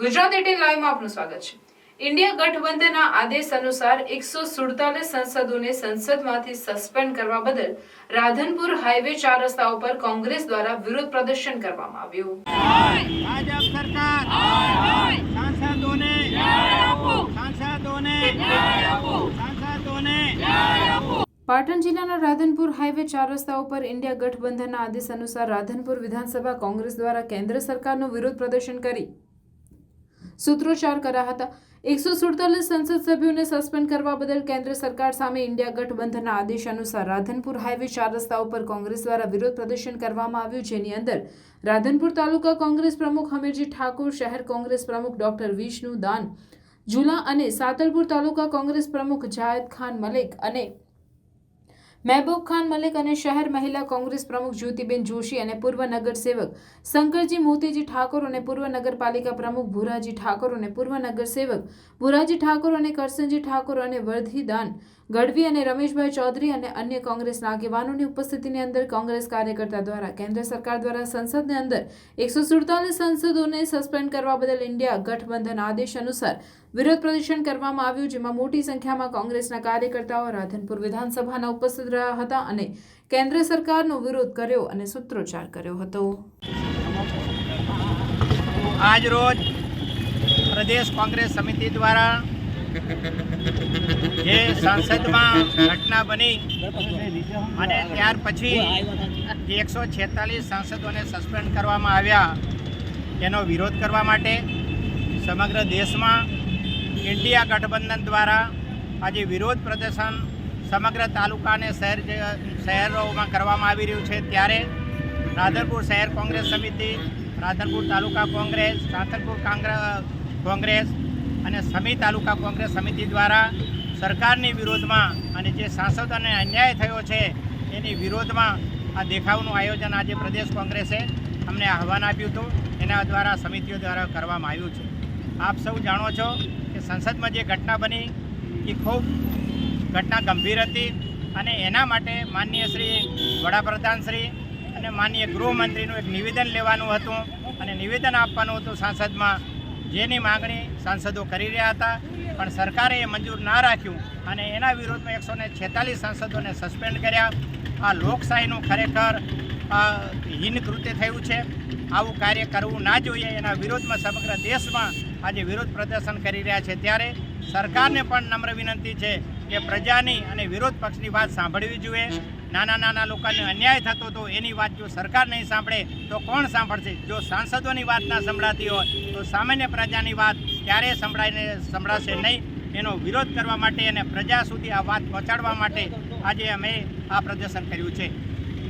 ગુજરાત 18 લાઈવમાં આપનું સ્વાગત છે। ઇન્ડિયા ગઠબંધનના આદેશ અનુસાર 147 સાંસદોને સંસદમાંથી સસ્પેન્ડ કરવા બદલ રાધનપુર હાઈવે 4 રસ્તા ઉપર કોંગ્રેસ દ્વારા વિરોધ પ્રદર્શન કરવામાં આવ્યું। ભાજપ સરકાર સાંસદોને ન્યાય આપો, સાંસદોને ન્યાય આપો, સાંસદોને ન્યાય આપો। પાટણ જિલ્લાના રાધનપુર હાઈવે 4 રસ્તા ઉપર ઇન્ડિયા ગઠબંધનના આદેશ અનુસાર રાધનપુર વિધાનસભા કોંગ્રેસ દ્વારા કેન્દ્ર સરકારનો વિરોધ પ્રદર્શન કરી સૂત્રોચ્ચાર કર્યા હતા। 147 સંસદ સભ્યોને સસ્પેન્ડ કરવા બદલ કેન્દ્ર સરકાર સામે ઇન્ડિયા ગઠબંધનના આદેશ અનુસાર રાધનપુર હાઈવે 4 રસ્તા ઉપર કોંગ્રેસ દ્વારા વિરોધ પ્રદર્શન કરવામાં આવ્યું, જેની અંદર રાધનપુર તાલુકા કોંગ્રેસ પ્રમુખ હમીરજી ઠાકોર, શહેર કોંગ્રેસ પ્રમુખ ડોક્ટર વિષ્ણુ દાન ઝુલા અને સાતલપુર તાલુકા કોંગ્રેસ પ્રમુખ જાયદ ખાન મલિક અને મહેબૂબ ખાન મલિક અને શહેર મહિલા કોંગ્રેસ પ્રમુખ જ્યોતિબેન જોશી અને પૂર્વ નગર સેવક શંકરજી મોતીજી ઠાકોર અને પૂર્વ નગરપાલિકા પ્રમુખ ભુરાજી ઠાકોર અને પૂર્વ નગર સેવક ભુરાજી ઠાકોર અને કરસનજી ઠાકોર અને વર્ધીદાન ગઢવી અને રમેશભાઈ ચૌધરી અને અન્ય કોંગ્રેસના આગેવાનોની ઉપસ્થિતિની અંદર કોંગ્રેસ કાર્યકર્તા દ્વારા કેન્દ્ર સરકાર દ્વારા સંસદની અંદર 147 સાંસદોને સસ્પેન્ડ કરવા બદલ ઇન્ડિયા ગઠબંધન આદેશ અનુસાર વિરોધ પ્રદર્શન કરવામાં આવ્યું, જેમાં મોટી સંખ્યામાં કોંગ્રેસના કાર્યકર્તાઓ રાધનપુર વિધાનસભાના ઉપસ્થિત રહ્યા હતા અને કેન્દ્ર સરકારનો વિરોધ કર્યો અને સૂત્રોચ્ચાર કર્યો હતો। આજ રોજ પ્રદેશ કોંગ્રેસ સમિતિ દ્વારા જે સંસદમાં ઘટના બની અને ત્યાર પછી 146 સાંસદોને સસ્પેન્ડ કરવામાં આવ્યા તેનો વિરોધ કરવા માટે સમગ્ર દેશમાં ઇન્ડિયા ગઠબંધન દ્વારા આજે વિરોધ પ્રદર્શન સમગ્ર તાલુકા અને શહેરોમાં કરવામાં આવી રહ્યું છે। ત્યારે રાધનપુર શહેર કોંગ્રેસ સમિતિ, રાધનપુર તાલુકા કોંગ્રેસ, સાતલપુર કોંગ્રેસ અને સમી તાલુકા કોંગ્રેસ સમિતિ દ્વારા સરકારની વિરોધમાં અને જે સાંસદોને અન્યાય થયો છે એની વિરોધમાં આ દેખાવનું આયોજન આજે પ્રદેશ કોંગ્રેસે અમને આહવાન આપ્યું હતું, એના દ્વારા સમિતિઓ દ્વારા કરવામાં આવ્યું છે। આપ સૌ જાણો છો કે સંસદમાં જે ઘટના બની એ ખૂબ ઘટના ગંભીર હતી અને એના માટે માનનીય શ્રી વડાપ્રધાન શ્રી અને માનનીય ગૃહમંત્રીનું એક નિવેદન લેવાનું હતું અને નિવેદન આપવાનું હતું સંસદમાં, જેની માગણી સાંસદો કરી રહ્યા હતા, પણ સરકારે એ મંજૂર ના રાખ્યું અને એના વિરોધમાં 146 સાંસદોને સસ્પેન્ડ કર્યા। આ લોકશાહીનું ખરેખર હીન કૃત્ય થયું છે। આવું કાર્ય કરવું ના જોઈએ, એના વિરોધમાં સમગ્ર દેશમાં આજે વિરોધ પ્રદર્શન કરી રહ્યા છે। ત્યારે સરકારને પણ નમ્ર વિનંતી છે કે પ્રજાની અને વિરોધ પક્ષની વાત સાંભળવી જોઈએ। નાના નાના લોકોને અન્યાય થતો હતો એની વાત જો સરકાર નહીં સાંભળે તો કોણ સાંભળશે? જો સાંસદોની વાત ના સંભળાતી હોય તો સામાન્ય પ્રજાની વાત ક્યારેય સંભળાશે નહીં। એનો વિરોધ કરવા માટે અને પ્રજા સુધી આ વાત પહોંચાડવા માટે આજે અમે આ પ્રદર્શન કર્યું છે।